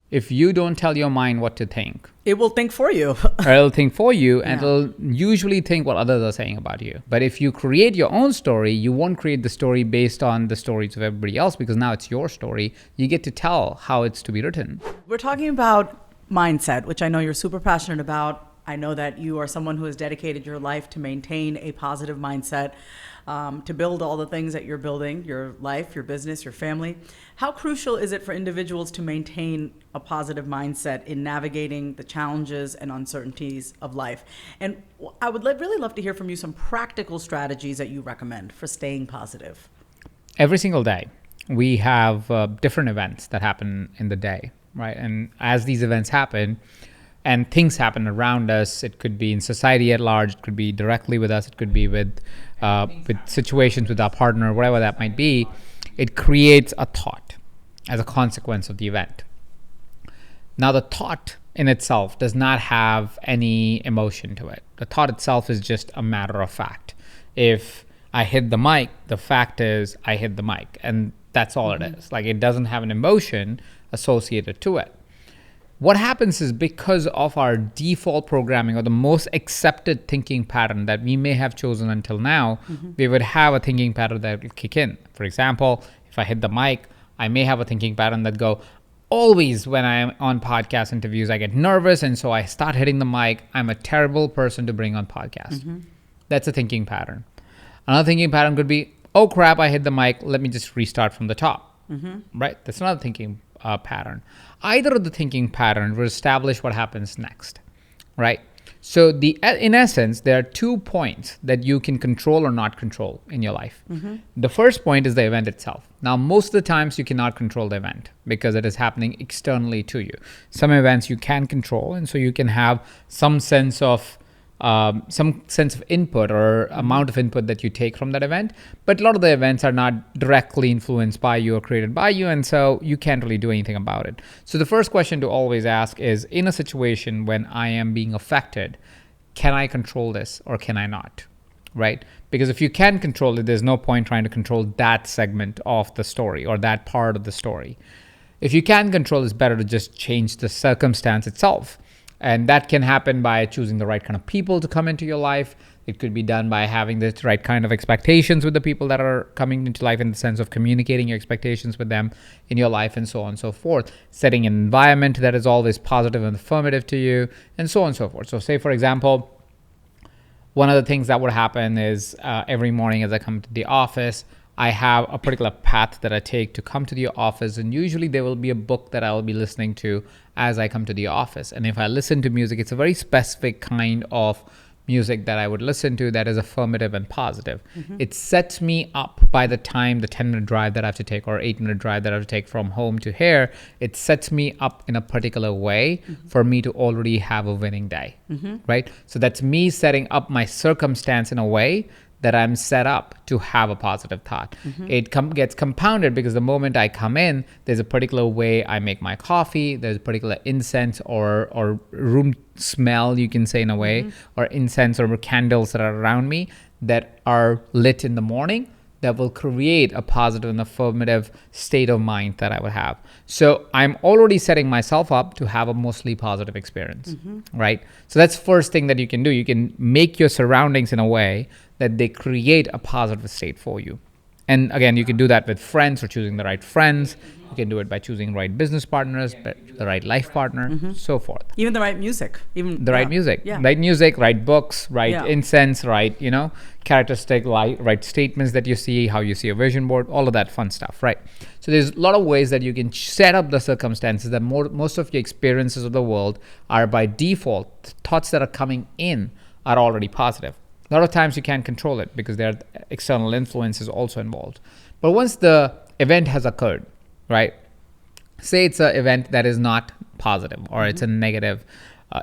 If you don't tell your mind what to think, It will think for you. or it'll think for you, and it'll usually think what others are saying about you. But if you create your own story, you won't create the story based on the stories of everybody else, because now it's your story. You get to tell how it's to be written. We're talking about mindset, which I know you're super passionate about. I know that you are someone who has dedicated your life to maintain a positive mindset, to build all the things that you're building, your life, your business, your family. How crucial is it for individuals to maintain a positive mindset in navigating the challenges and uncertainties of life? And I would really love to hear from you some practical strategies that you recommend for staying positive. Every single day, we have different events that happen in the day, right? And as these events happen, and things happen around us, it could be in society at large, it could be directly with us, it could be with situations with our partner, whatever that might be. It creates a thought as a consequence of the event. Now, the thought in itself does not have any emotion to it. The thought itself is just a matter of fact. If I hit the mic, the fact is I hit the mic, and that's all it is. Like, it doesn't have an emotion associated to it. What happens is, because of our default programming, or the most accepted thinking pattern that we may have chosen until now, we would have a thinking pattern that will kick in. For example, if I hit the mic, I may have a thinking pattern that go, always when I am on podcast interviews, I get nervous, and so I start hitting the mic. I'm a terrible person to bring on podcast. That's a thinking pattern. Another thinking pattern could be, oh crap, I hit the mic. Let me just restart from the top. Right? That's another thinking pattern. Either of the thinking pattern will establish what happens next, right? So in essence, there are 2 points that you can control or not control in your life. The first point is the event itself. Now, most of the times you cannot control the event because it is happening externally to you. Some events you can control, and so you can have some sense of input or amount of input that you take from that event. But a lot of the events are not directly influenced by you or created by you, and so you can't really do anything about it. So the first question to always ask is, in a situation when I am being affected, can I control this or can I not? Right? Because if you can control it, there's no point trying to control that segment of the story or that part of the story. If you can control, it's better to just change the circumstance itself. And that can happen by choosing the right kind of people to come into your life. It could be done by having the right kind of expectations with the people that are coming into life, in the sense of communicating your expectations with them in your life, and so on and so forth. Setting an environment that is always positive and affirmative to you, and so on and so forth. So say, for example, one of the things that would happen is every morning as I come to the office, I have a particular path that I take to come to the office, and usually there will be a book that I will be listening to as I come to the office. And if I listen to music, it's a very specific kind of music that I would listen to that is affirmative and positive. It sets me up by the time the 10-minute drive that I have to take, or 8-minute drive that I have to take from home to here, it sets me up in a particular way for me to already have a winning day, right? So that's me setting up my circumstance in a way that I'm set up to have a positive thought. It gets compounded because the moment I come in, there's a particular way I make my coffee, there's a particular incense or room smell, you can say, in a way, or incense or candles that are around me that are lit in the morning that will create a positive and affirmative state of mind that I would have. So I'm already setting myself up to have a mostly positive experience, right? So that's the first thing that you can do. You can make your surroundings in a way that they create a positive state for you. And again, you can do that with friends, or choosing the right friends. You can do it by choosing the right business partners, the right life partner, so forth. Even the right music. Right music, right books, right incense, right, characteristic, right statements that you see, how you see a vision board, all of that fun stuff, right? So there's a lot of ways that you can set up the circumstances that most of your experiences of the world are by default. Thoughts that are coming in are already positive. A lot of times you can't control it because there are external influences also involved. But once the event has occurred, right? Say it's an event that is not positive, or it's a negative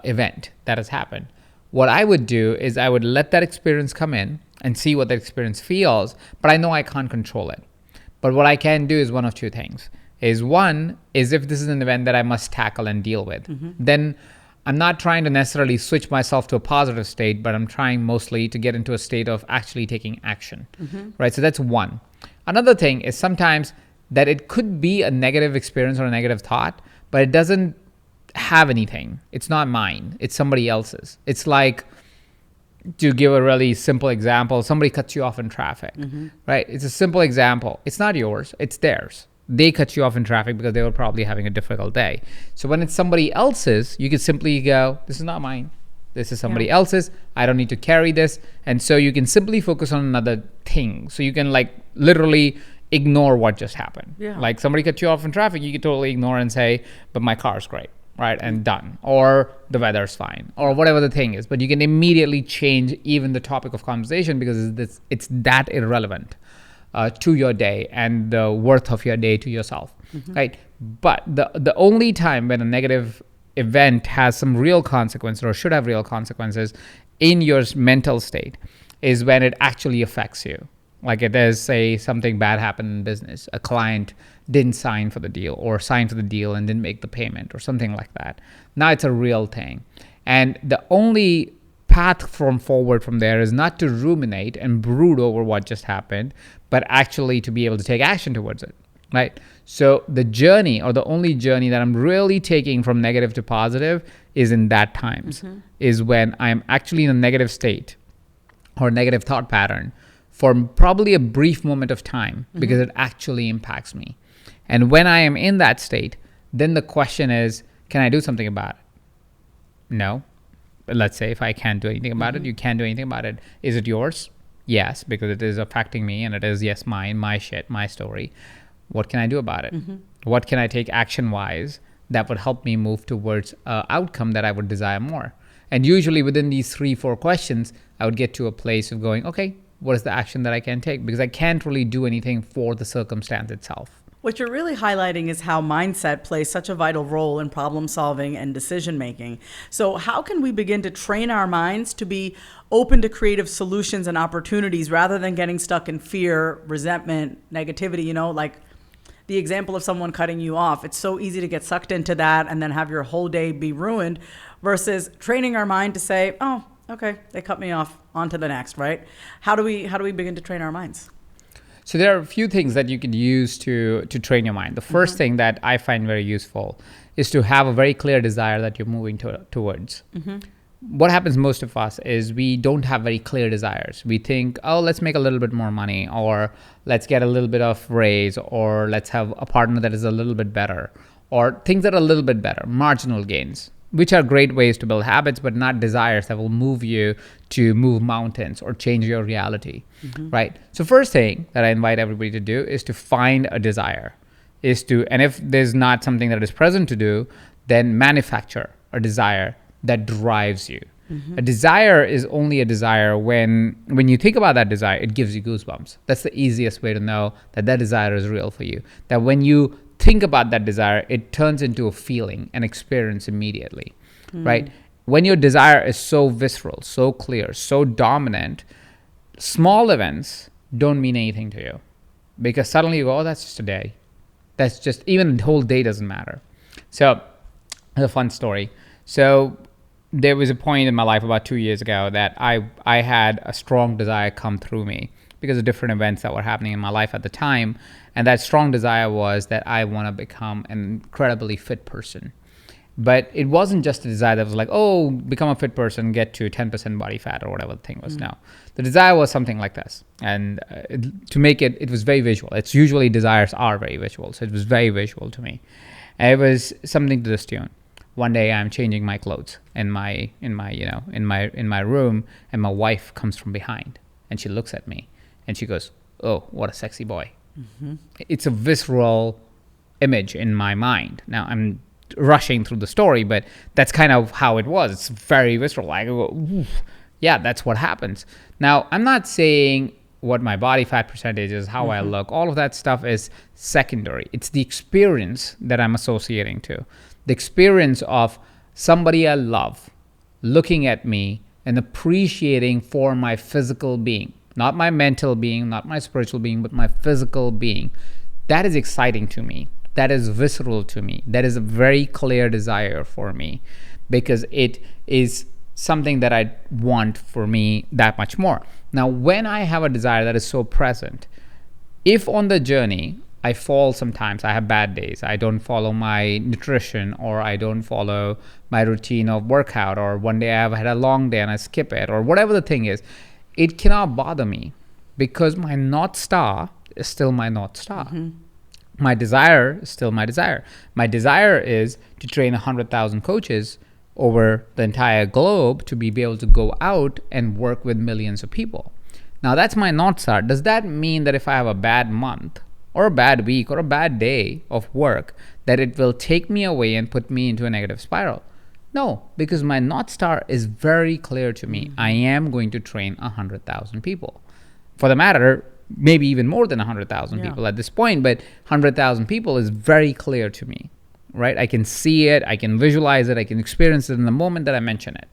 event that has happened. What I would do is I would let that experience come in and see what that experience feels, but I know I can't control it. But what I can do is one of 2 things. One is, if this is an event that I must tackle and deal with, then I'm not trying to necessarily switch myself to a positive state, but I'm trying mostly to get into a state of actually taking action, right? So that's one. Another thing is sometimes that it could be a negative experience or a negative thought, but it doesn't have anything. It's not mine. It's somebody else's. It's like, to give a really simple example, somebody cuts you off in traffic, right? It's a simple example. It's not yours, it's theirs. They cut you off in traffic because they were probably having a difficult day. So when it's somebody else's, you can simply go, this is not mine. This is somebody else's. I don't need to carry this. And so you can simply focus on another thing. So you can like literally ignore what just happened. Yeah. Like somebody cut you off in traffic, you can totally ignore and say, but my car's great. Right, and done, or the weather's fine, or whatever the thing is. But you can immediately change even the topic of conversation because it's that irrelevant to your day and the worth of your day to yourself, right? But the only time when a negative event has some real consequences or should have real consequences in your mental state is when it actually affects you. Like it is, say, something bad happened in business. A client didn't sign for the deal or signed for the deal and didn't make the payment or something like that. Now it's a real thing. And the only path forward from there is not to ruminate and brood over what just happened, but actually to be able to take action towards it, right? So the journey, or the only journey that I'm really taking from negative to positive, is in that times, is when I'm actually in a negative state or negative thought pattern for probably a brief moment of time because it actually impacts me. And when I am in that state, then the question is, can I do something about it? No. But let's say if I can't do anything about it, you can't do anything about it. Is it yours? Yes, because it is affecting me and it is, yes, mine, my shit, my story. What can I do about it? What can I take action-wise that would help me move towards an outcome that I would desire more? And usually within these 3-4 questions, I would get to a place of going, okay, what is the action that I can take? Because I can't really do anything for the circumstance itself. What you're really highlighting is how mindset plays such a vital role in problem solving and decision making. So how can we begin to train our minds to be open to creative solutions and opportunities rather than getting stuck in fear, resentment, negativity, like the example of someone cutting you off? It's so easy to get sucked into that and then have your whole day be ruined versus training our mind to say, oh, okay, they cut me off, on to the next, right? How do we begin to train our minds? So there are a few things that you can use to train your mind. The first thing that I find very useful is to have a very clear desire that you're moving towards. What happens most of us is we don't have very clear desires. We think, oh, let's make a little bit more money, or let's get a little bit of raise, or let's have a partner that is a little bit better, or things that are a little bit better, marginal gains, which are great ways to build habits, but not desires that will move you to move mountains or change your reality, right? So first thing that I invite everybody to do is to find a desire, and if there's not something that is present to do, then manufacture a desire that drives you. A desire is only a desire when you think about that desire, it gives you goosebumps. That's the easiest way to know that that desire is real for you. That when you think about that desire, it turns into a feeling, an experience immediately, right? When your desire is so visceral, so clear, so dominant, small events don't mean anything to you because suddenly you go, oh, that's just a day. That's just, even the whole day doesn't matter. So, a fun story. So, there was a point in my life about 2 years ago that I had a strong desire come through me because of different events that were happening in my life at the time. And that strong desire was that I want to become an incredibly fit person. But it wasn't just a desire that was like, oh, become a fit person, get to 10% body fat or whatever the thing was. No, the desire was something like this. And to make it, it was very visual. It's usually desires are very visual. So it was very visual to me. And it was something to this tune. One day I'm changing my clothes in my room, and my wife comes from behind and she looks at me and she goes, oh, what a sexy boy. It's a visceral image in my mind. Now I'm rushing through the story, but that's kind of how it was. It's very visceral. I go, oof. Yeah, that's what happens. Now, I'm not saying what my body fat percentage is, how I look. All of that stuff is secondary. It's the experience that I'm associating to. The experience of somebody I love looking at me and appreciating for my physical being. Not my mental being, not my spiritual being, but my physical being. That is exciting to me. That is visceral to me. That is a very clear desire for me because it is something that I want for me that much more. Now, when I have a desire that is so present, if on the journey I fall sometimes. I have bad days. I don't follow my nutrition, or I don't follow my routine of workout, or one day I've had a long day and I skip it, or whatever the thing is. It cannot bother me because my North Star is still my North Star. My desire is still my desire. My desire is to train 100,000 coaches over the entire globe to be able to go out and work with millions of people. Now that's my North Star. Does that mean that if I have a bad month or a bad week or a bad day of work, that it will take me away and put me into a negative spiral? No, because my North Star is very clear to me. I am going to train 100,000 people. For the matter, maybe even more than 100,000 people at this point, but 100,000 people is very clear to me, right? I can see it, I can visualize it, I can experience it in the moment that I mention it,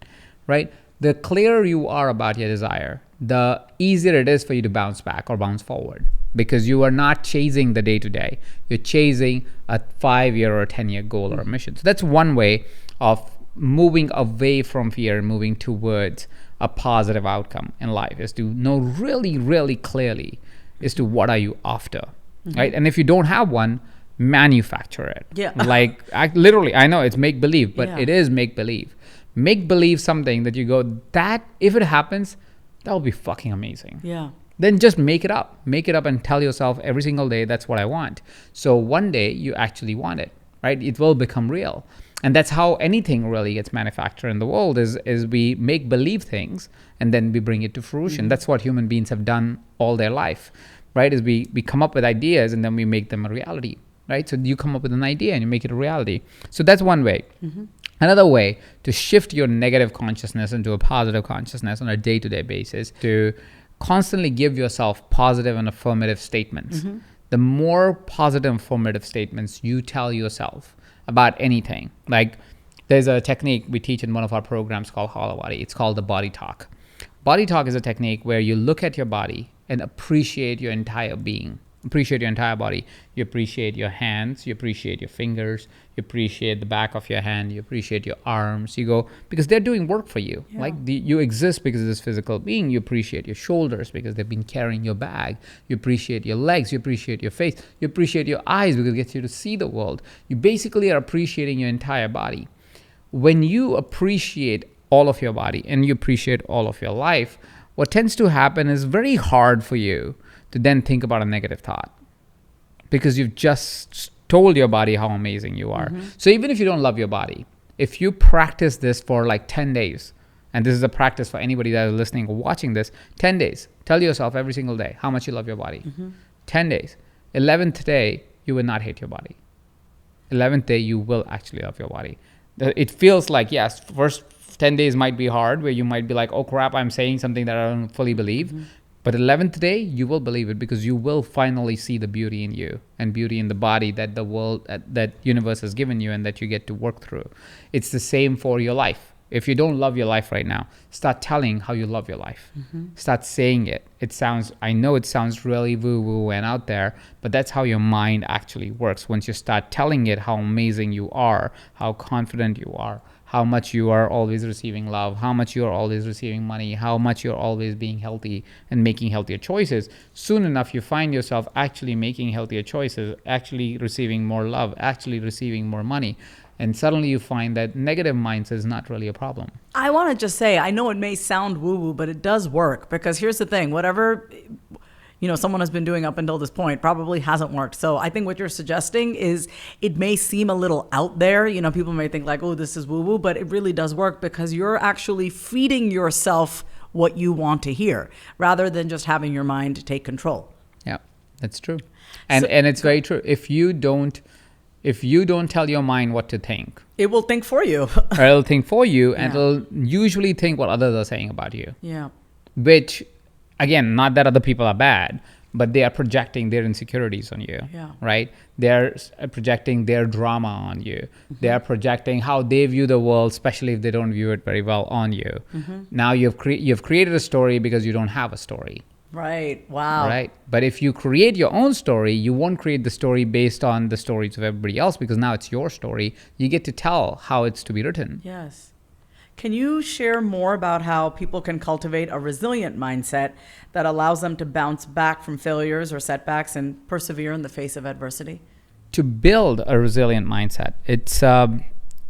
right? The clearer you are about your desire, the easier it is for you to bounce back or bounce forward, because you are not chasing the day-to-day. You're chasing a 5-year or a 10-year goal or a mission. So that's one way of moving away from fear and moving towards a positive outcome in life, is to know really, really clearly as to what are you after, right? And if you don't have one, manufacture it. Like, literally, I know it's make-believe, but it is make-believe. Make-believe something that you go, that, if it happens, that will be fucking amazing. Then just make it up. Make it up and tell yourself every single day, that's what I want. So one day you actually want it, right? It will become real. And that's how anything really gets manufactured in the world, is we make believe things and then we bring it to fruition. That's what human beings have done all their life, right? Is we come up with ideas and then we make them a reality, right? So you come up with an idea and you make it a reality. So that's one way. Another way to shift your negative consciousness into a positive consciousness on a day-to-day basis, to constantly give yourself positive and affirmative statements. The more positive and affirmative statements you tell yourself about anything, like there's a technique we teach in one of our programs called Holowati. It's called the body talk. Body talk is a technique where you look at your body and appreciate your entire being. Appreciate your entire body. You appreciate your hands, you appreciate your fingers, you appreciate the back of your hand, you appreciate your arms. You go, because they're doing work for you. Like you exist because of this physical being. You appreciate your shoulders because they've been carrying your bag. You appreciate your legs, you appreciate your face, you appreciate your eyes because it gets you to see the world. You basically are appreciating your entire body. When you appreciate all of your body and you appreciate all of your life, what tends to happen is very hard for you to then think about a negative thought, because you've just told your body how amazing you are. So even if you don't love your body, if you practice this for like 10 days, and this is a practice for anybody that is listening or watching this, 10 days, tell yourself every single day how much you love your body. 10 days. 11th day, you will not hate your body. 11th day, you will actually love your body. It feels like, yes, first 10 days might be hard, where you might be like, oh crap, I'm saying something that I don't fully believe. But 11th day, you will believe it, because you will finally see the beauty in you and beauty in the body that the world, that universe has given you and that you get to work through. It's the same for your life. If you don't love your life right now, start telling how you love your life. Start saying it. I know it sounds really woo-woo and out there, but that's how your mind actually works. Once you start telling it how amazing you are, how confident you are, how much you are always receiving love, how much you are always receiving money, how much you're always being healthy and making healthier choices, soon enough you find yourself actually making healthier choices, actually receiving more love, actually receiving more money. And suddenly you find that negative mindset is not really a problem. I want to just say, I know it may sound woo-woo, but it does work, because here's the thing, whatever someone has been doing up until this point probably hasn't worked. So I think what you're suggesting is, it may seem a little out there. People may think like, oh, this is woo-woo, but it really does work, because you're actually feeding yourself what you want to hear, rather than just having your mind take control. Yeah, that's true. And it's very true. If you don't tell your mind what to think, it will think for you. Or it'll think for you, and it'll usually think what others are saying about you. Yeah. Which, again, not that other people are bad, but they are projecting their insecurities on you, right? They're projecting their drama on you. They are projecting how they view the world, especially if they don't view it very well, on you. Now you've created a story because you don't have a story. Right. Wow. Right. But if you create your own story, you won't create the story based on the stories of everybody else, because now it's your story. You get to tell how it's to be written. Yes. Can you share more about how people can cultivate a resilient mindset that allows them to bounce back from failures or setbacks and persevere in the face of adversity? To build a resilient mindset, it's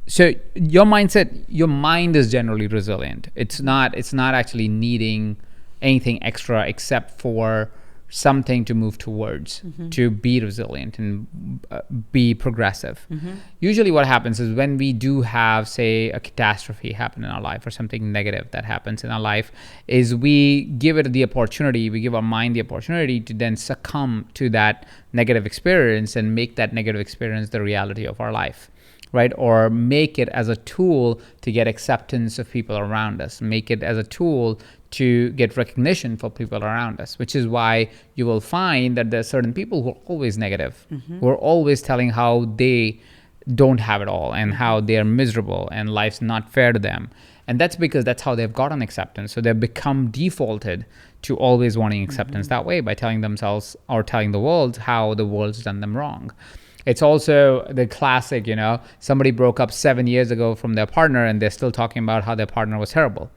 so your mindset, your mind is generally resilient. It's not actually needing anything extra except for something to move towards, to be resilient and be progressive. Usually what happens is when we do have, say, a catastrophe happen in our life or something negative that happens in our life, is we give our mind the opportunity to then succumb to that negative experience and make that negative experience the reality of our life. Right? Or make it as a tool to get acceptance of people around us, make it as a tool to get recognition for people around us, which is why you will find that there's certain people who are always negative, who are always telling how they don't have it all and how they're miserable and life's not fair to them. And that's because that's how they've gotten acceptance. So they've become defaulted to always wanting acceptance that way, by telling themselves or telling the world how the world's done them wrong. It's also the classic, somebody broke up 7 years ago from their partner and they're still talking about how their partner was terrible,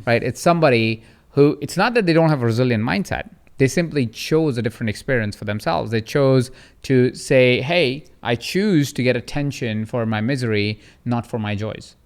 right? It's somebody who, it's not that they don't have a resilient mindset. They simply chose a different experience for themselves. They chose to say, hey, I choose to get attention for my misery, not for my joys.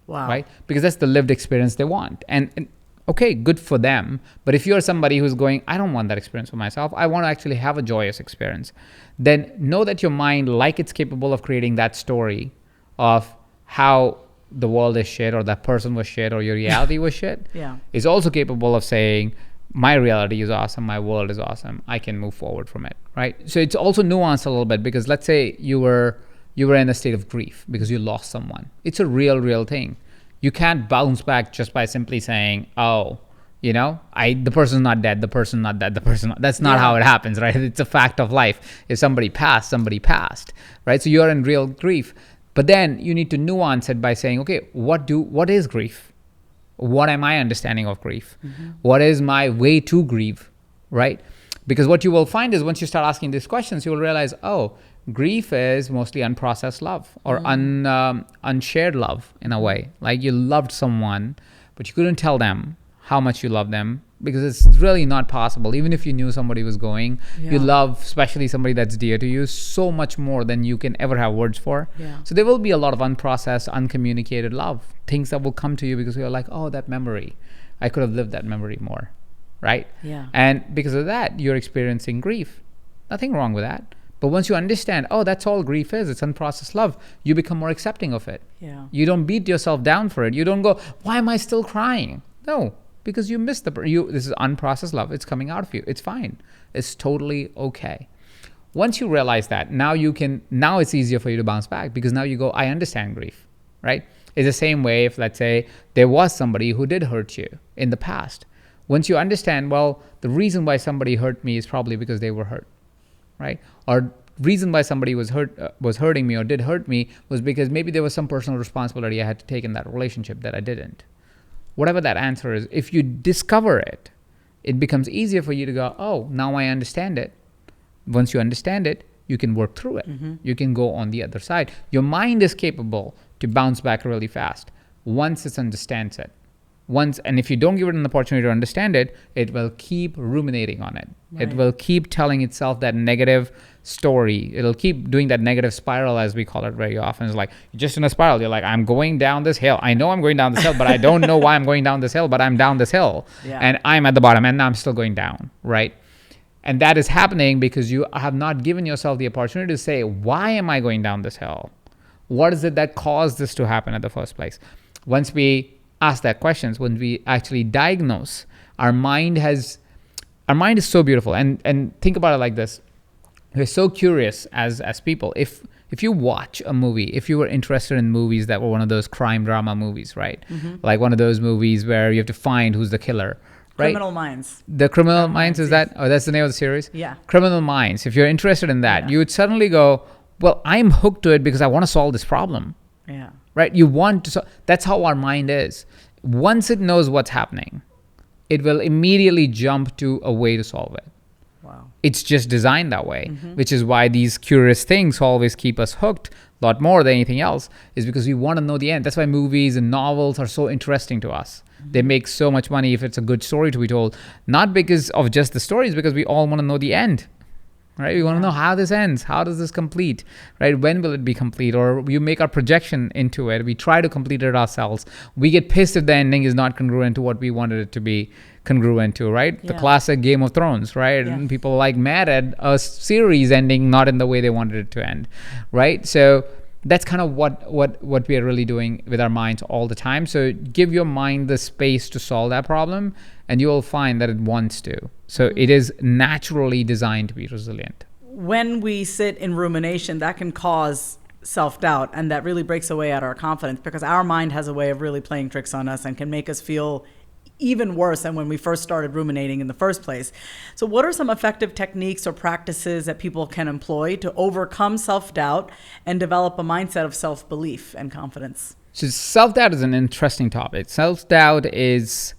Wow. Right? Because that's the lived experience they want. And okay, good for them. But if you're somebody who's going, I don't want that experience for myself, I want to actually have a joyous experience, then know that your mind, like it's capable of creating that story of how the world is shit or that person was shit or your reality was shit, is also capable of saying, my reality is awesome, my world is awesome, I can move forward from it, right? So it's also nuanced a little bit, because let's say you were in a state of grief because you lost someone. It's a real thing. You can't bounce back just by simply saying, oh, the person's not dead, the person's not dead, that's not how it happens, right? It's a fact of life. If somebody passed, right? So you're in real grief. But then you need to nuance it by saying, okay, what is grief? What am I understanding of grief? What is my way to grieve, right? Because what you will find is once you start asking these questions, you will realize, oh, grief is mostly unprocessed love or unshared love in a way. Like you loved someone, but you couldn't tell them how much you love them, because it's really not possible. Even if you knew somebody was going, you love, especially somebody that's dear to you, so much more than you can ever have words for. So there will be a lot of unprocessed, uncommunicated love, things that will come to you because you're like, oh, that memory, I could have lived that memory more, right? And because of that, you're experiencing grief. Nothing wrong with that. But once you understand, oh, that's all grief is, it's unprocessed love, you become more accepting of it. You don't beat yourself down for it. You don't go, why am I still crying? No, because you missed this is unprocessed love. It's coming out of you. It's fine. It's totally okay. Once you realize that, now it's easier for you to bounce back, because now you go, I understand grief, right? It's the same way if, let's say, there was somebody who did hurt you in the past. Once you understand, well, the reason why somebody hurt me is probably because they were hurt, right? Or reason why somebody was hurting me or did hurt me was because maybe there was some personal responsibility I had to take in that relationship that I didn't. Whatever that answer is, if you discover it, it becomes easier for you to go, oh, now I understand it. Once you understand it, you can work through it. You can go on the other side. Your mind is capable to bounce back really fast once it understands it. And if you don't give it an opportunity to understand it, it will keep ruminating on it. It will keep telling itself that negative story. It'll keep doing that negative spiral, as we call it very often. It's like, you're just in a spiral. You're like, I'm going down this hill. I know I'm going down this hill, but I don't know why I'm going down this hill, but I'm down this hill. And I'm at the bottom, and I'm still going down, right? And that is happening because you have not given yourself the opportunity to say, why am I going down this hill? What is it that caused this to happen in the first place? Once we ask that questions, when we actually diagnose, our mind is so beautiful. And think about it like this. We're so curious as people. If you watch a movie, if you were interested in movies that were one of those crime drama movies, right? Like one of those movies where you have to find who's the killer, right? Criminal Minds. The Criminal Minds, is that? Oh, that's the name of the series? Yeah. Criminal Minds. If you're interested in that, you would suddenly go, well, I'm hooked to it because I want to solve this problem. Yeah. Right? You want to that's how our mind is. Once it knows what's happening, it will immediately jump to a way to solve it. Wow. It's just designed that way, which is why these curious things always keep us hooked, lot more than anything else, is because we want to know the end. That's why movies and novels are so interesting to us. They make so much money if it's a good story to be told, not because of just the stories, because we all want to know the end. Right? We want to know how this ends. How does this complete? Right? When will it be complete? Or you make our projection into it. We try to complete it ourselves. We get pissed if the ending is not congruent to what we wanted it to be congruent to, right? The classic Game of Thrones, right? Yeah. And people like mad at a series ending not in the way they wanted it to end, right? So that's kind of what we are really doing with our minds all the time. So give your mind the space to solve that problem, and you will find that it wants to. So it is naturally designed to be resilient. When we sit in rumination, that can cause self-doubt, and that really breaks away at our confidence, because our mind has a way of really playing tricks on us and can make us feel even worse than when we first started ruminating in the first place. So what are some effective techniques or practices that people can employ to overcome self-doubt and develop a mindset of self-belief and confidence? So self-doubt is an interesting topic. Self-doubt is,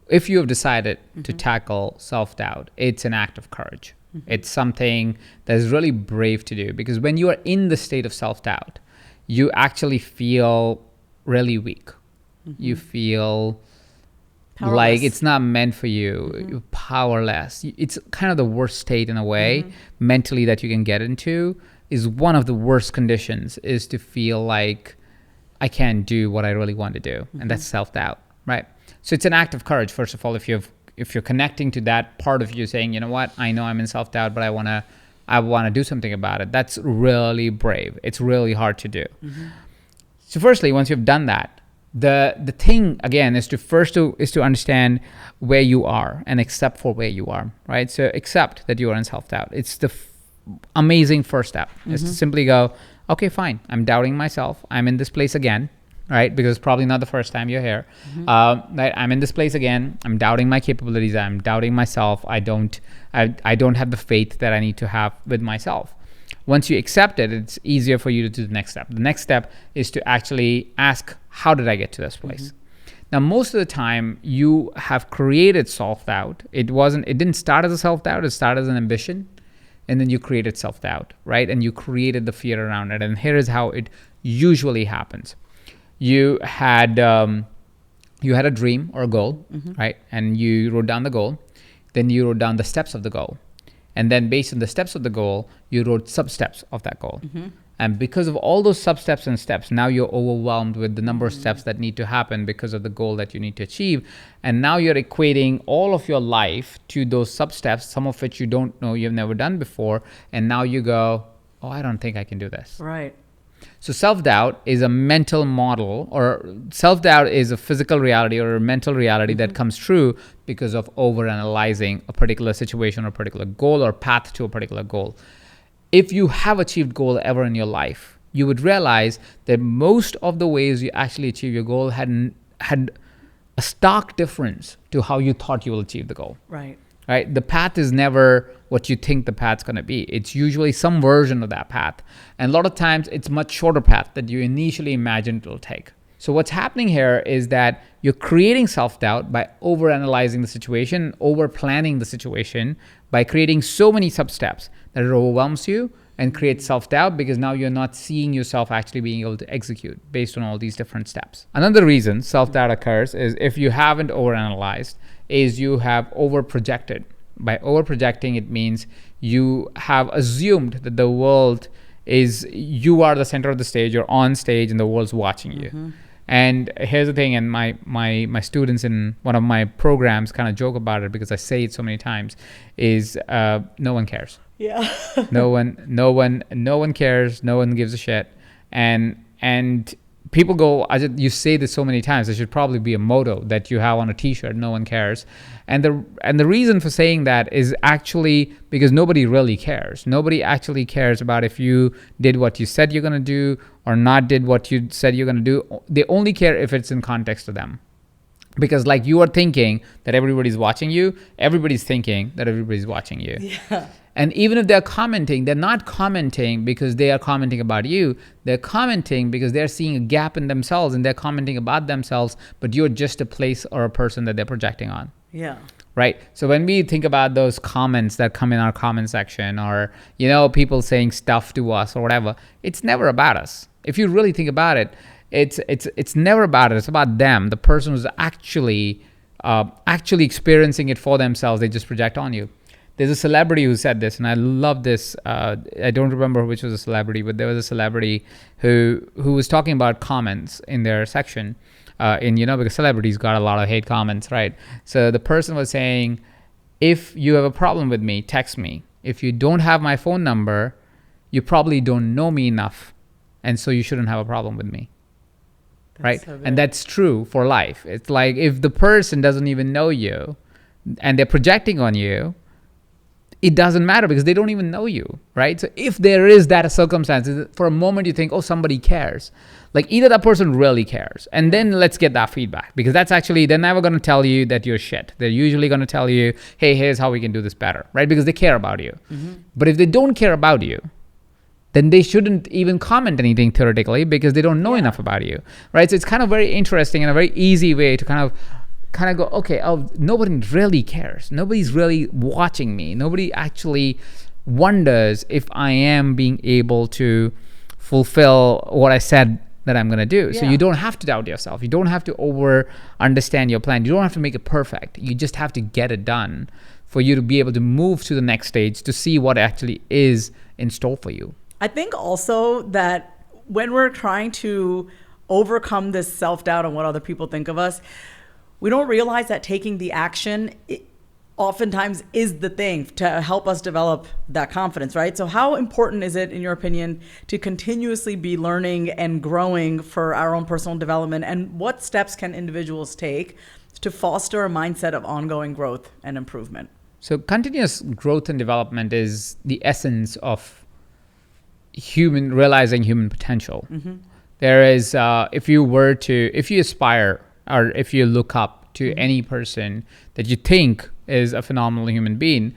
if you have decided to tackle self-doubt, it's an act of courage. It's something that is really brave to do, because when you are in the state of self-doubt, you actually feel really weak. You feel Powerless. like it's not meant for you. You're powerless. It's kind of the worst state in a way mentally that you can get into. Is one of the worst conditions, is to feel like I can't do what I really want to do. And that's self-doubt, right? So it's an act of courage, first of all, if you're connecting to that part of you saying, you know what, I know I'm in self-doubt, but I want to do something about it. That's really brave. It's really hard to do. So firstly, once you've done that, the thing again is to understand where you are and accept for where you are, right? So accept that you are in self-doubt. It's the amazing first step, is to simply go, okay, fine, I'm doubting myself. I'm in this place again, right? Because it's probably not the first time you're here. Right? I'm in this place again. I'm doubting my capabilities. I'm doubting myself. I don't have the faith that I need to have with myself. Once you accept it, it's easier for you to do the next step. The next step is to actually ask, how did I get to this place? Now, most of the time you have created self-doubt. It didn't start as a self-doubt. It started as an ambition, and then you created self-doubt, right? And you created the fear around it. And here is how it usually happens. You had a dream or a goal, right? And you wrote down the goal. Then you wrote down the steps of the goal. And then based on the steps of the goal, you wrote sub-steps of that goal. And because of all those sub-steps and steps, now you're overwhelmed with the number of steps that need to happen because of the goal that you need to achieve. And now you're equating all of your life to those sub-steps, some of which you don't know, you've never done before. And now you go, oh, I don't think I can do this. Right. So self-doubt is a mental model, or self-doubt is a physical reality or a mental reality that comes true because of overanalyzing a particular situation or a particular goal or path to a particular goal. If you have achieved goal ever in your life, you would realize that most of the ways you actually achieve your goal had a stark difference to how you thought you will achieve the goal. Right. Right? The path is never what you think the path's going to be. It's usually some version of that path. And a lot of times it's much shorter path that you initially imagined it'll take. So what's happening here is that you're creating self-doubt by overanalyzing the situation, over-planning the situation, by creating so many sub-steps that it overwhelms you and creates self-doubt, because now you're not seeing yourself actually being able to execute based on all these different steps. Another reason self-doubt occurs is if you haven't overanalyzed, is you have over-projected. By over-projecting, it means you have assumed that the world is, you are the center of the stage, you're on stage and the world's watching you. And here's the thing, and my students in one of my programs kind of joke about it because I say it so many times, is no one cares. Yeah. No one cares, no one gives a shit. And people go, Ajit, you say this so many times, there should probably be a motto that you have on a t-shirt, no one cares. And the reason for saying that is actually because nobody really cares. Nobody actually cares about if you did what you said you're going to do or not did what you said you're going to do. They only care if it's in context to them. Because like you are thinking that everybody's watching you, everybody's thinking that everybody's watching you. Yeah. And even if they're commenting, they're not commenting because they are commenting about you. They're commenting because they're seeing a gap in themselves and they're commenting about themselves, but you're just a place or a person that they're projecting on. Yeah. right? So when we think about those comments that come in our comment section, or people saying stuff to us or whatever, it's never about us. If you really think about it, it's never about it. It's about them, the person who's actually experiencing it for themselves. They just project on you. There's a celebrity who said this, and I love this. I don't remember which was a celebrity, but there was a celebrity who was talking about comments in their section. Because celebrities got a lot of hate comments, right? So the person was saying, if you have a problem with me, text me. If you don't have my phone number, you probably don't know me enough, and so you shouldn't have a problem with me. Right? So and that's true for life. It's like if the person doesn't even know you and they're projecting on you, it doesn't matter because they don't even know you, right? So if there is that circumstance, for a moment you think, oh, somebody cares. Like either that person really cares, and then let's get that feedback, because that's actually, they're never going to tell you that you're shit. They're usually going to tell you, hey, here's how we can do this better, right? Because they care about you. Mm-hmm. But if they don't care about you, then they shouldn't even comment anything theoretically, because they don't know enough about you, right? So it's kind of very interesting and a very easy way to kind of go, okay, nobody really cares. Nobody's really watching me. Nobody actually wonders if I am being able to fulfill what I said that I'm going to do. Yeah. So you don't have to doubt yourself. You don't have to over understand your plan. You don't have to make it perfect. You just have to get it done for you to be able to move to the next stage to see what actually is in store for you. I think also that when we're trying to overcome this self-doubt and what other people think of us, we don't realize that taking the action oftentimes is the thing to help us develop that confidence, right? So how important is it, in your opinion, to continuously be learning and growing for our own personal development? And what steps can individuals take to foster a mindset of ongoing growth and improvement? So continuous growth and development is the essence of realizing human potential. Mm-hmm. There is, if you aspire, or if you look up to any person that you think is a phenomenal human being,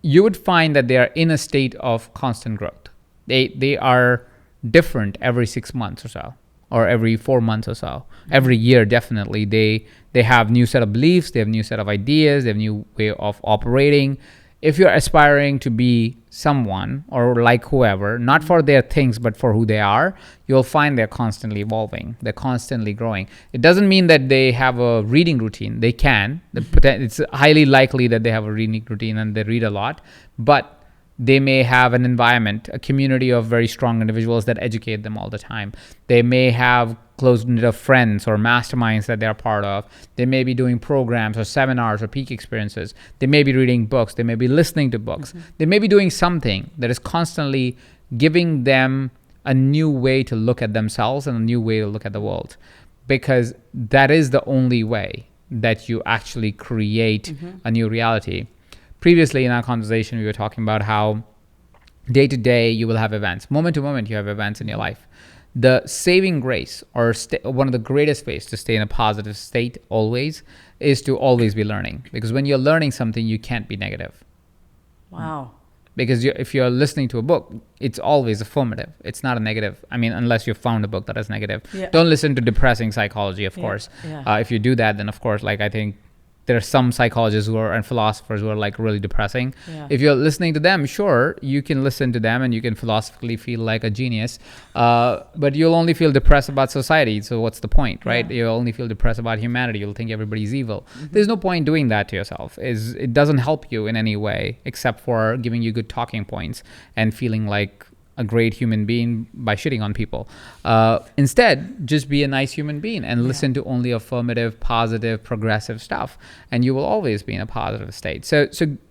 you would find that they are in a state of constant growth. They are different every 6 months or so, or every 4 months or so. Every year, definitely. They have new set of beliefs, they have new set of ideas, they have new way of operating. If you're aspiring to be someone, or like whoever, not for their things, but for who they are, you'll find they're constantly evolving. They're constantly growing. It doesn't mean that they have a reading routine. They can. It's highly likely that they have a reading routine and they read a lot, but they may have an environment, a community of very strong individuals that educate them all the time. They may have close knit of friends or masterminds that they're part of. They may be doing programs or seminars or peak experiences. They may be reading books. They may be listening to books. Mm-hmm. They may be doing something that is constantly giving them a new way to look at themselves and a new way to look at the world, because that is the only way that you actually create a new reality. Previously in our conversation, we were talking about how day to day you will have events. Moment to moment you have events in your life. The saving grace, or one of the greatest ways to stay in a positive state always, is to always be learning. Because when you're learning something, you can't be negative. Wow. Because if you're listening to a book, it's always affirmative. It's not a negative. I mean, unless you've found a book that is negative. Yeah. Don't listen to depressing psychology, of course. Yeah. If you do that, then of course, like I think there are some psychologists and philosophers who are like really depressing. Yeah. If you're listening to them, sure, you can listen to them and you can philosophically feel like a genius, but you'll only feel depressed about society. So what's the point, right? Yeah. You'll only feel depressed about humanity. You'll think everybody's evil. Mm-hmm. There's no point doing that to yourself. It doesn't help you in any way except for giving you good talking points and feeling like a great human being by shitting on people. Instead, just be a nice human being and listen to only affirmative, positive, progressive stuff, and you will always be in a positive state. So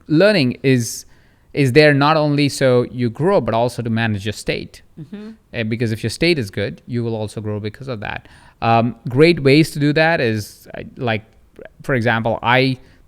learning is there not only so you grow, but also to manage your state. Mm-hmm. Because if your state is good, you will also grow because of that. Great ways to do that is like, for example,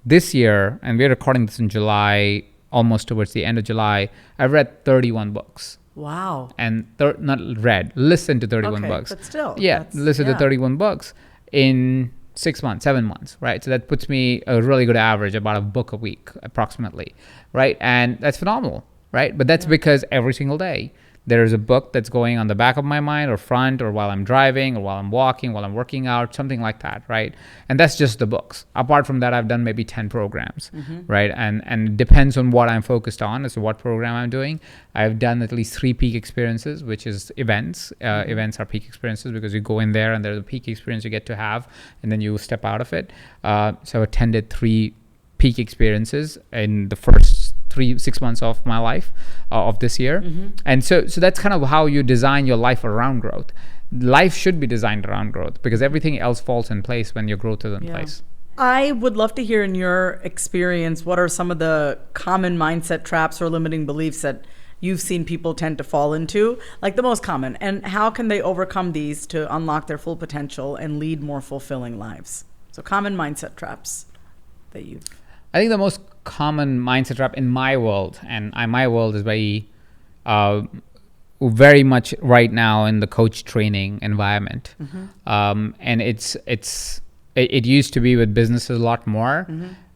this year, and we're recording this in July, almost towards the end of July, I've read 31 books. Wow. And not read, listen to 31 books. But still. Yeah, listen to 31 books in 6 months, 7 months, right? So that puts me a really good average, about a book a week, approximately, right? And that's phenomenal, right? But that's because every single day There's a book that's going on the back of my mind or front, or while I'm driving or while I'm walking, while I'm working out, something like that, right? And that's just the books. Apart from that, I've done maybe 10 programs, right? And it depends on what I'm focused on as to what program I'm doing. I've done at least 3 peak experiences, which is events. Events are peak experiences because you go in there and there's a peak experience you get to have, and then you step out of it. So I attended 3 peak experiences in the first 6 months of my life of this year. And so that's kind of how you design your life around growth. Life should be designed around growth because everything else falls in place when your growth is in place. I would love to hear, in your experience, what are some of the common mindset traps or limiting beliefs that you've seen people tend to fall into, like the most common, and how can they overcome these to unlock their full potential and lead more fulfilling lives? So common mindset traps that you've... I think the most common mindset trap in my world, and my world is very much right now in the coach training environment. And it used to be with businesses a lot more,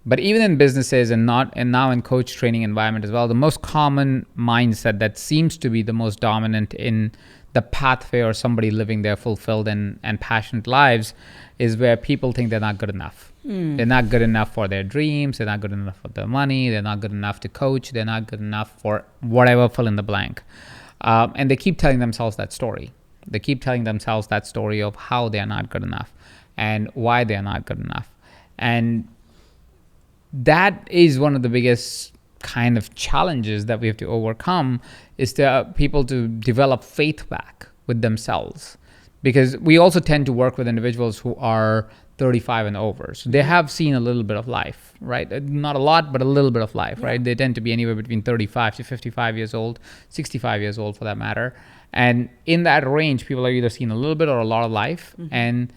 but even in businesses and now in coach training environment as well, the most common mindset that seems to be the most dominant in the pathway or somebody living their fulfilled and passionate lives is where people think they're not good enough. They're not good enough for their dreams. They're not good enough for their money. They're not good enough to coach. They're not good enough for whatever, fill in the blank. And they keep telling themselves that story. They keep telling themselves that story of how they're not good enough and why they're not good enough. And that is one of the biggest kind of challenges that we have to overcome, is people to develop faith back with themselves. Because we also tend to work with individuals who are 35 and over. So they have seen a little bit of life, right? Not a lot, but a little bit of life, right? They tend to be anywhere between 35 to 55 years old, 65 years old for that matter. And in that range, people have either seen a little bit or a lot of life. And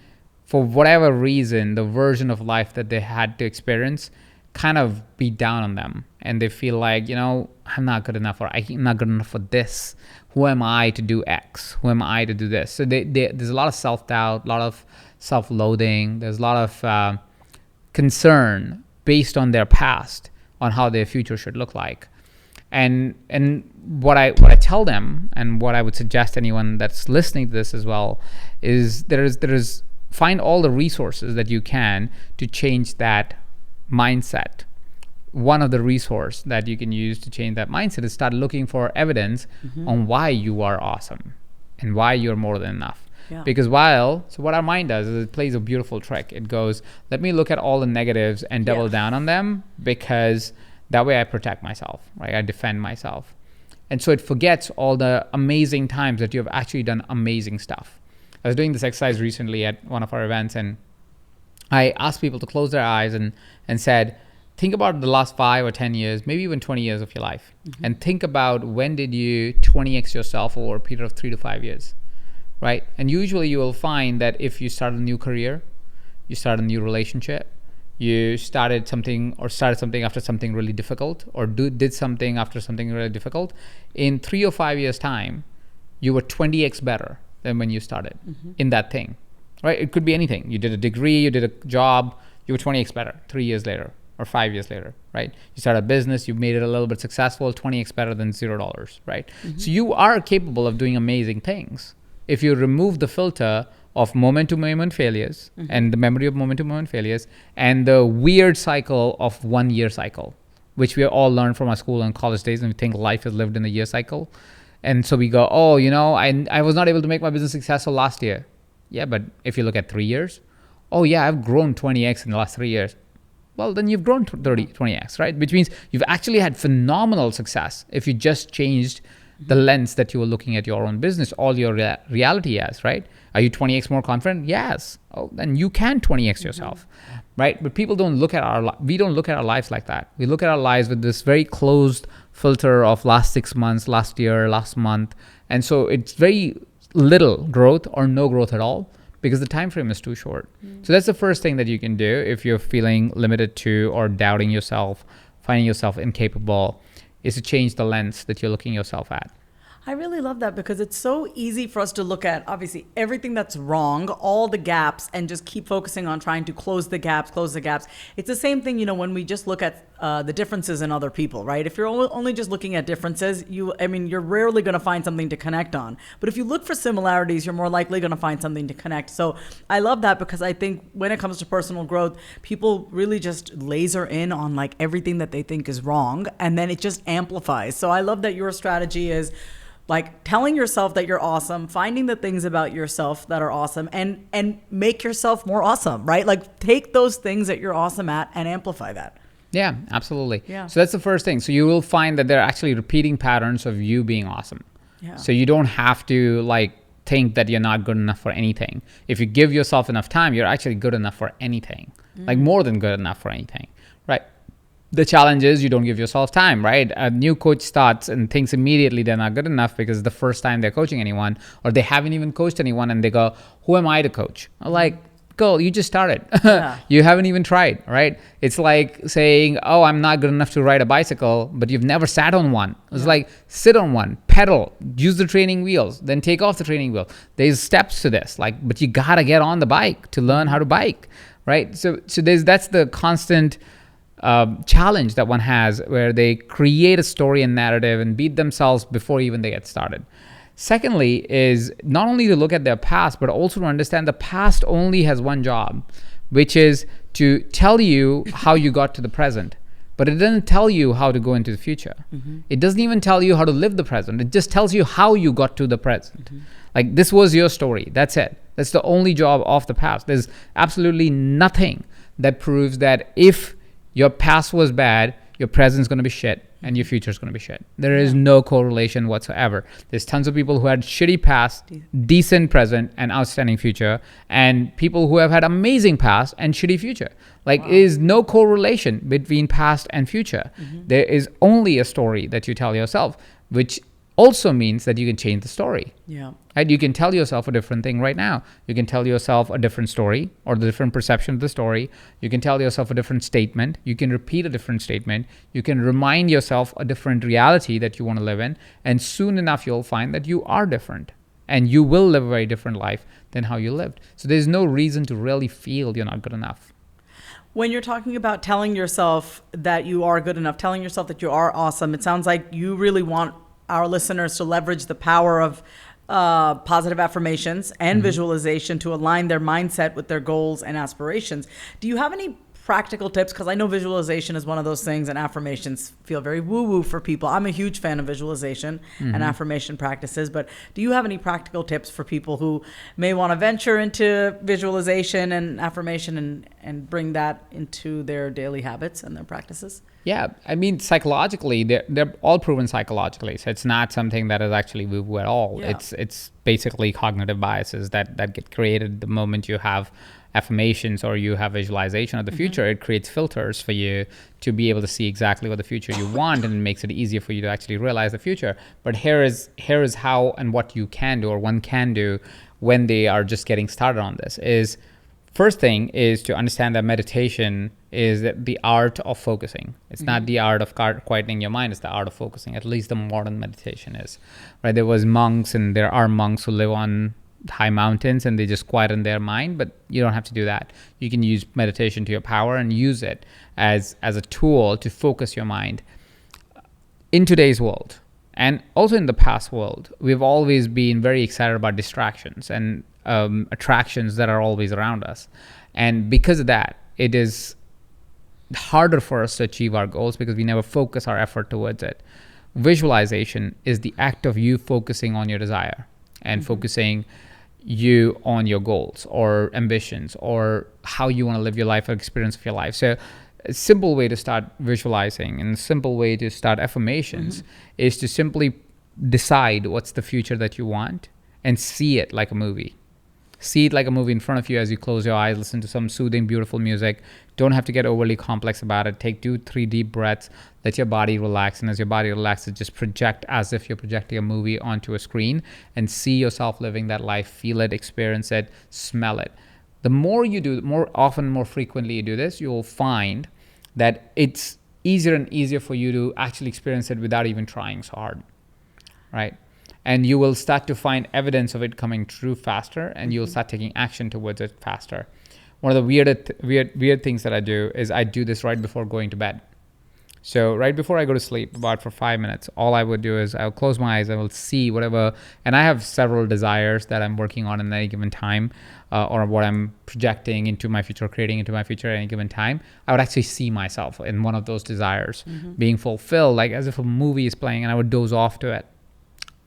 for whatever reason, the version of life that they had to experience kind of beat down on them. And they feel like, I'm not good enough, or I'm not good enough for this. Who am I to do X? Who am I to do this? So there's a lot of self-doubt, a lot of self-loathing. There's a lot of concern based on their past, on how their future should look like. And what I tell them, and what I would suggest anyone that's listening to this as well, is there is find all the resources that you can to change that mindset. One of the resources that you can use to change that mindset is start looking for evidence on why you are awesome and why you're more than enough. Because what our mind does is it plays a beautiful trick. It goes, let me look at all the negatives and double down on them, because that way I protect myself, right? I defend myself. And so it forgets all the amazing times that you have actually done amazing stuff. I was doing this exercise recently at one of our events, and I asked people to close their eyes and said, think about the last 5 or 10 years, maybe even 20 years of your life. And think about, when did you 20x yourself over a period of 3 to 5 years, right? And usually you will find that if you start a new career, you start a new relationship, you started something after something really difficult, or did something after something really difficult, in 3 or 5 years time, you were 20x better than when you started in that thing, right? It could be anything. You did a degree, you did a job, you were 20x better 3 years later or 5 years later, right? You started a business, you made it a little bit successful, 20x better than $0, right? So you are capable of doing amazing things if you remove the filter of moment-to-moment failures and the memory of moment-to-moment failures and the weird cycle of 1 year cycle, which we all learned from our school and college days, and we think life is lived in a year cycle. And so we go, I was not able to make my business successful last year. Yeah, but if you look at 3 years, I've grown 20x in the last 3 years. Well, then you've grown 20x, right? Which means you've actually had phenomenal success if you just changed the lens that you were looking at your own business, all your reality as, right? Are you 20x more confident? Yes. Oh, then you can 20x yourself, right? But people don't look at we don't look at our lives like that. We look at our lives with this very closed filter of last 6 months, last year, last month. And so it's very little growth or no growth at all, because the time frame is too short. So that's the first thing that you can do if you're feeling limited to or doubting yourself, finding yourself incapable, is to change the lens that you're looking yourself at. I really love that because it's so easy for us to look at obviously everything that's wrong, all the gaps, and just keep focusing on trying to close the gaps, close the gaps. It's the same thing, when we just look at the differences in other people, right? If you're only just looking at differences, you're rarely going to find something to connect on. But if you look for similarities, you're more likely going to find something to connect. So I love that because I think when it comes to personal growth, people really just laser in on like everything that they think is wrong, and then it just amplifies. So I love that your strategy is like telling yourself that you're awesome, finding the things about yourself that are awesome, and make yourself more awesome, right? Like take those things that you're awesome at and amplify that. Yeah, absolutely. Yeah. So that's the first thing. So you will find that there are actually repeating patterns of you being awesome. Yeah. So you don't have to like think that you're not good enough for anything. If you give yourself enough time, you're actually good enough for anything, like more than good enough for anything, right? The challenge is you don't give yourself time, right? A new coach starts and thinks immediately they're not good enough because it's the first time they're coaching anyone, or they haven't even coached anyone, and they go, who am I to coach? I'm like, girl, you just started. Yeah. You haven't even tried, right? It's like saying, oh, I'm not good enough to ride a bicycle, but you've never sat on one. It's like, sit on one, pedal, use the training wheels, then take off the training wheel. There's steps to this, but you gotta get on the bike to learn how to bike, right? So that's the constant challenge that one has, where they create a story and narrative and beat themselves before even they get started. Secondly is not only to look at their past, but also to understand the past only has one job, which is to tell you how you got to the present. But it doesn't tell you how to go into the future. It doesn't even tell you how to live the present. It just tells you how you got to the present. Like, this was your story. That's it. That's the only job of the past. There's absolutely nothing that proves that if your past was bad, your present's going to be shit and your future's going to be shit. There is no correlation whatsoever. There's tons of people who had shitty past, decent present, and outstanding future, and people who have had amazing past and shitty future. Like, there is no correlation between past and future. There is only a story that you tell yourself, which also means that you can change the story. Yeah. Right? You can tell yourself a different thing right now. You can tell yourself a different story, or the different perception of the story. You can tell yourself a different statement. You can repeat a different statement. You can remind yourself a different reality that you want to live in. And soon enough, you'll find that you are different. And you will live a very different life than how you lived. So there's no reason to really feel you're not good enough. When you're talking about telling yourself that you are good enough, telling yourself that you are awesome, it sounds like you really want our listeners to leverage the power of positive affirmations and visualization to align their mindset with their goals and aspirations. Do you have any practical tips? Because I know visualization is one of those things, and affirmations feel very woo-woo for people. I'm a huge fan of visualization and affirmation practices, but do you have any practical tips for people who may want to venture into visualization and affirmation and bring that into their daily habits and their practices? Yeah, I mean, psychologically, they're all proven psychologically. So it's not something that is actually woo-woo at all. Yeah. It's basically cognitive biases that get created the moment you have affirmations or you have visualization of the future. It creates filters for you to be able to see exactly what the future you want, and it makes it easier for you to actually realize the future. But here is how and what you can do, or one can do, when they are just getting started on this. Is first thing is to understand that meditation is the art of focusing. It's not the art of quietening your mind. It's the art of focusing. At least the modern meditation is, right? There was monks, and there are monks who live on high mountains and they just quieten their mind, but you don't have to do that. You can use meditation to your power and use it as a tool to focus your mind. In today's world, and also in the past world, we've always been very excited about distractions and attractions that are always around us. And because of that, it is harder for us to achieve our goals because we never focus our effort towards it. Visualization is the act of you focusing on your desire and focusing you on your goals or ambitions or how you want to live your life or experience of your life. So a simple way to start visualizing and a simple way to start affirmations is to simply decide what's the future that you want and see it like a movie. See it like a movie in front of you as you close your eyes, listen to some soothing, beautiful music. Don't have to get overly complex about it. Take 2-3 deep breaths. Let your body relax. And as your body relaxes, just project as if you're projecting a movie onto a screen and see yourself living that life. Feel it, experience it, smell it. The more you do, more often, more frequently you do this, you will find that it's easier and easier for you to actually experience it without even trying so hard, right? and you will start to find evidence of it coming true faster, and you'll start taking action towards it faster. One of the weird things that I do is I do this right before going to bed. So right before I go to sleep, about for 5 minutes, all I would do is I'll close my eyes. I will see whatever, and I have several desires that I'm working on in any given time, or what I'm projecting into my future, creating into my future at any given time. I would actually see myself in one of those desires being fulfilled, like as if a movie is playing, and I would doze off to it.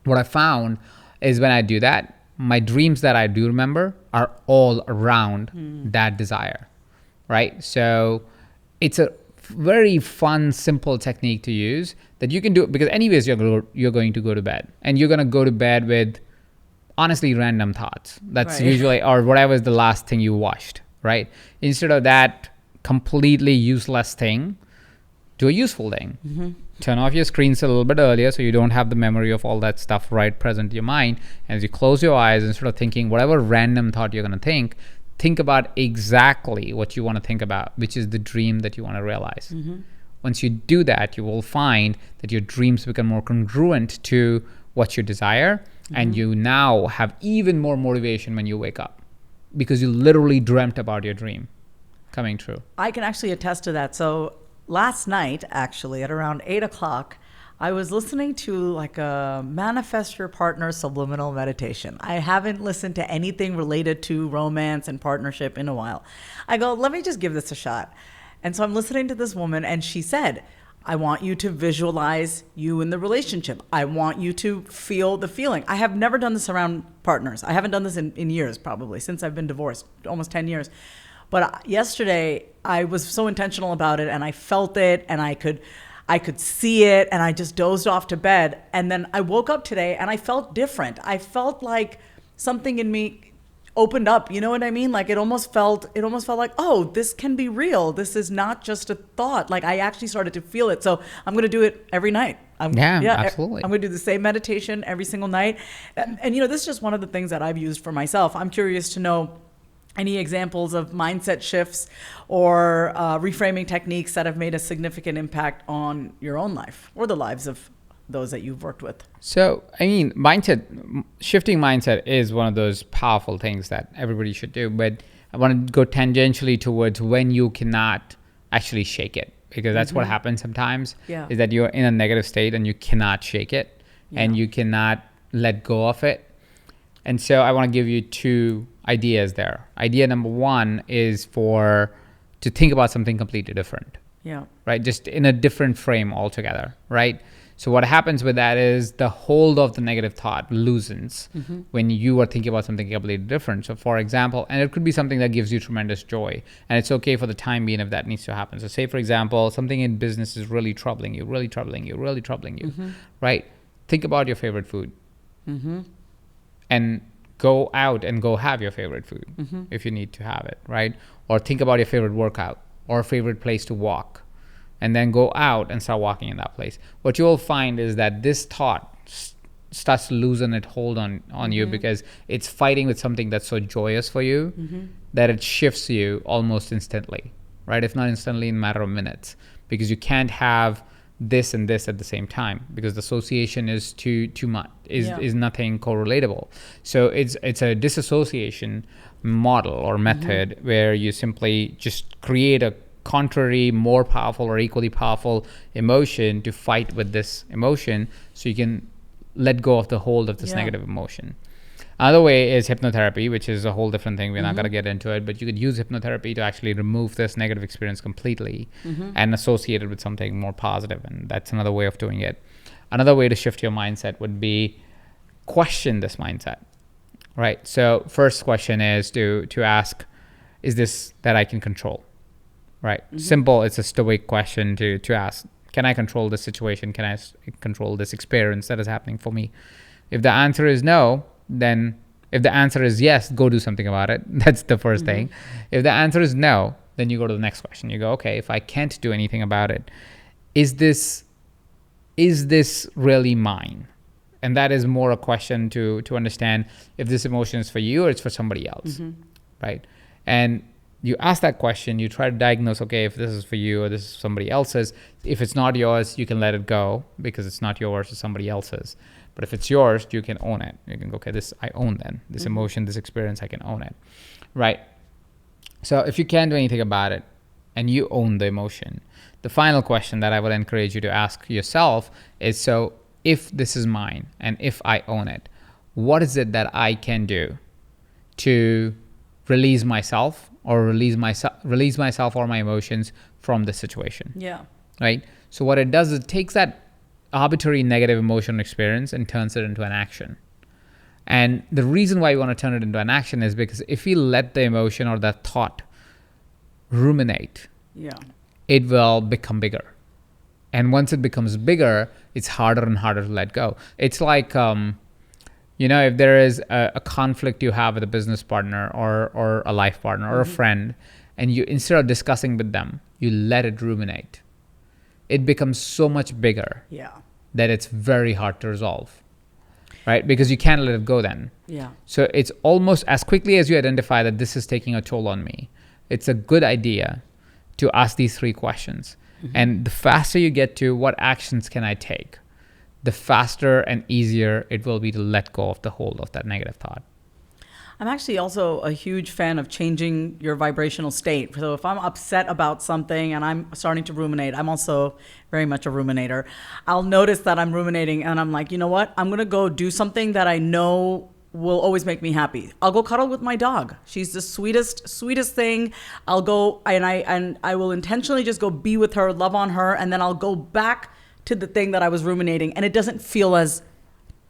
What I found is when I do that, my dreams that I do remember are all around that desire, right? So it's a very fun, simple technique to use that you can do, because anyways you're going to go to bed, and you're going to go to bed with honestly random thoughts. That's Right. usually, or whatever is the last thing you watched, right? Instead of that completely useless thing, do a useful thing. Turn off your screens a little bit earlier so you don't have the memory of all that stuff right present in your mind. And as you close your eyes, instead of thinking whatever random thought you're going to think about exactly what you want to think about, which is the dream that you want to realize. Once you do that, you will find that your dreams become more congruent to what you desire, and you now have even more motivation when you wake up, because you literally dreamt about your dream coming true. I can actually attest to that. So last night, actually, at around 8 o'clock, I was listening to like a manifest your partner subliminal meditation. I haven't listened to anything related to romance and partnership in a while. I go, let me just give this a shot. And so I'm listening to this woman, and she said, I want you to visualize you in the relationship. I want you to feel the feeling. I have never done this around partners. I haven't done this in years, probably, since I've been divorced, almost 10 years. But yesterday, I was so intentional about it, and I felt it, and I could see it, and I just dozed off to bed. And then I woke up today, and I felt different. I felt like something in me opened up. You know what I mean? Like it almost felt like, oh, this can be real. This is not just a thought. Like I actually started to feel it. So I'm going to do it every night. Absolutely. I'm going to do the same meditation every single night. And this is just one of the things that I've used for myself. I'm curious to know any examples of mindset shifts or reframing techniques that have made a significant impact on your own life or the lives of those that you've worked with. So, I mean, shifting mindset is one of those powerful things that everybody should do. But I want to go tangentially towards when you cannot actually shake it, because that's what happens sometimes. Yeah. Is that you're in a negative state and you cannot shake it, and you cannot let go of it. And so I want to give you two ideas there. Idea number one is to think about something completely different. Yeah. Right? Just in a different frame altogether, right? So what happens with that is the hold of the negative thought loosens when you are thinking about something completely different. So for example, and it could be something that gives you tremendous joy, and it's okay for the time being if that needs to happen. So say, for example, something in business is really troubling you, right? Think about your favorite food and go out and go have your favorite food if you need to have it, right? Or think about your favorite workout or favorite place to walk, and then go out and start walking in that place. What you'll find is that this thought starts to loosen its hold on you, because it's fighting with something that's so joyous for you that it shifts you almost instantly, right? If not instantly, in a matter of minutes, because you can't have this and this at the same time, because the association is too much, is nothing correlatable. So it's a disassociation model or method where you simply just create a contrary, more powerful or equally powerful emotion to fight with this emotion, so you can let go of the hold of this negative emotion. Another way is hypnotherapy, which is a whole different thing. We're not going to get into it, but you could use hypnotherapy to actually remove this negative experience completely and associate it with something more positive, and that's another way of doing it. Another way to shift your mindset would be question this mindset, right? So first question is to ask, is this that I can control? Right. Simple. It's a stoic question to ask. Can I control this situation? Can I control this experience that is happening for me? If the answer is no, then if the answer is yes, go do something about it. That's the first thing. If the answer is no, then you go to the next question. You go, okay, if I can't do anything about it, is this really mine? And that is more a question to understand if this emotion is for you or it's for somebody else. Right. And you ask that question, you try to diagnose, okay, if this is for you or this is somebody else's. If it's not yours, you can let it go because it's not yours, it's somebody else's. But if it's yours, you can own it. You can go, okay, this I own then. This emotion, this experience, I can own it, right? So if you can't do anything about it and you own the emotion, the final question that I would encourage you to ask yourself is, so if this is mine and if I own it, what is it that I can do to release myself or release myself or my emotions from this situation? Yeah. Right? So what it does is it takes that arbitrary negative emotional experience and turns it into an action. And the reason why you want to turn it into an action is because if you let the emotion or that thought ruminate, it will become bigger. And once it becomes bigger, it's harder and harder to let go. It's like, if there is a conflict you have with a business partner or a life partner or a friend, and you, instead of discussing with them, you let it ruminate, it becomes so much bigger that it's very hard to resolve, right? Because you can't let it go then. So it's almost as quickly as you identify that this is taking a toll on me, it's a good idea to ask these 3 questions. And the faster you get to what actions can I take, the faster and easier it will be to let go of the hold of that negative thought. I'm actually also a huge fan of changing your vibrational state. So if I'm upset about something and I'm starting to ruminate, I'm also very much a ruminator. I'll notice that I'm ruminating and I'm like, you know what? I'm going to go do something that I know will always make me happy. I'll go cuddle with my dog. She's the sweetest thing. I'll go and I will intentionally just go be with her, love on her, and then I'll go back to the thing that I was ruminating, and it doesn't feel as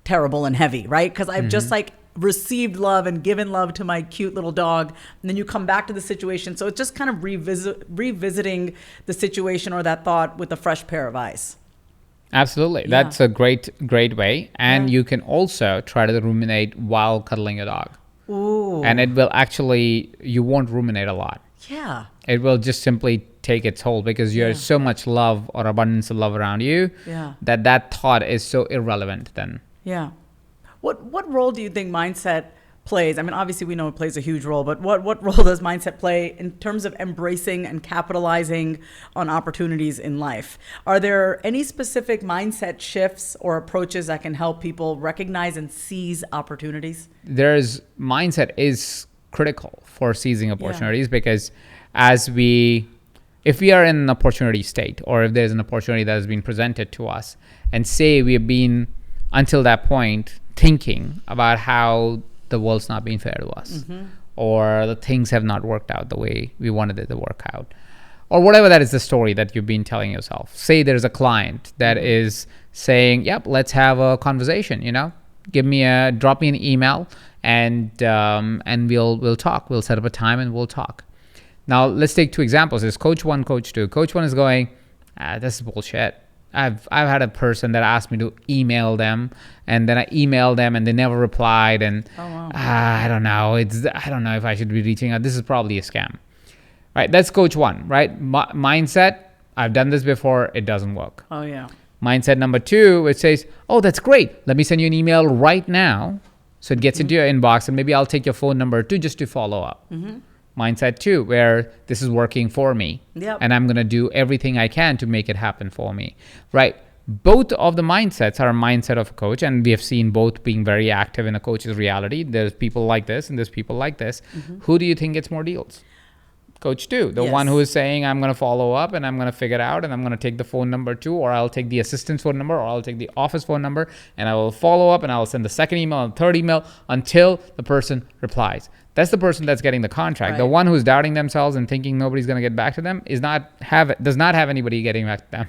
terrible and heavy, right? Because I've just like received love and given love to my cute little dog, and then you come back to the situation. So it's just kind of revisiting the situation or that thought with a fresh pair of eyes. Absolutely. That's a great way. And you can also try to ruminate while cuddling your dog. Ooh. And it will actually, you won't ruminate a lot. Yeah. It will just simply take its hold because there's so much love or abundance of love around you that thought is so irrelevant then. Yeah. What role do you think mindset plays? I mean, obviously we know it plays a huge role, but what role does mindset play in terms of embracing and capitalizing on opportunities in life? Are there any specific mindset shifts or approaches that can help people recognize and seize opportunities? Mindset is critical for seizing opportunities because if we are in an opportunity state, or if there's an opportunity that has been presented to us, and say we have been until that point thinking about how the world's not being fair to us, or the things have not worked out the way we wanted it to work out, or whatever that is the story that you've been telling yourself. Say there's a client that is saying, yep, let's have a conversation, drop me an email and we'll talk. We'll set up a time and we'll talk. Now let's take 2 examples. There's coach 1, coach 2. Coach 1 is going, this is bullshit. I've had a person that asked me to email them, and then I emailed them and they never replied, and I don't know. I don't know if I should be reaching out. This is probably a scam. Right? That's coach 1, right? Mindset, I've done this before, it doesn't work. Oh yeah. Mindset number 2, it says, oh, that's great. Let me send you an email right now. So it gets into your inbox, and maybe I'll take your phone number too just to follow up. Mindset 2, where this is working for me, and I'm going to do everything I can to make it happen for me, right? Both of the mindsets are a mindset of a coach, and we have seen both being very active in a coach's reality. There's people like this and there's people like this. Who do you think gets more deals? Coach 2, the one who is saying, I'm going to follow up and I'm going to figure it out, and I'm going to take the phone number too, or I'll take the assistant's phone number, or I'll take the office phone number, and I will follow up and I'll send the second email and third email until the person replies. That's the person that's getting the contract. Right. The one who's doubting themselves and thinking nobody's going to get back to them does not have anybody getting back to them.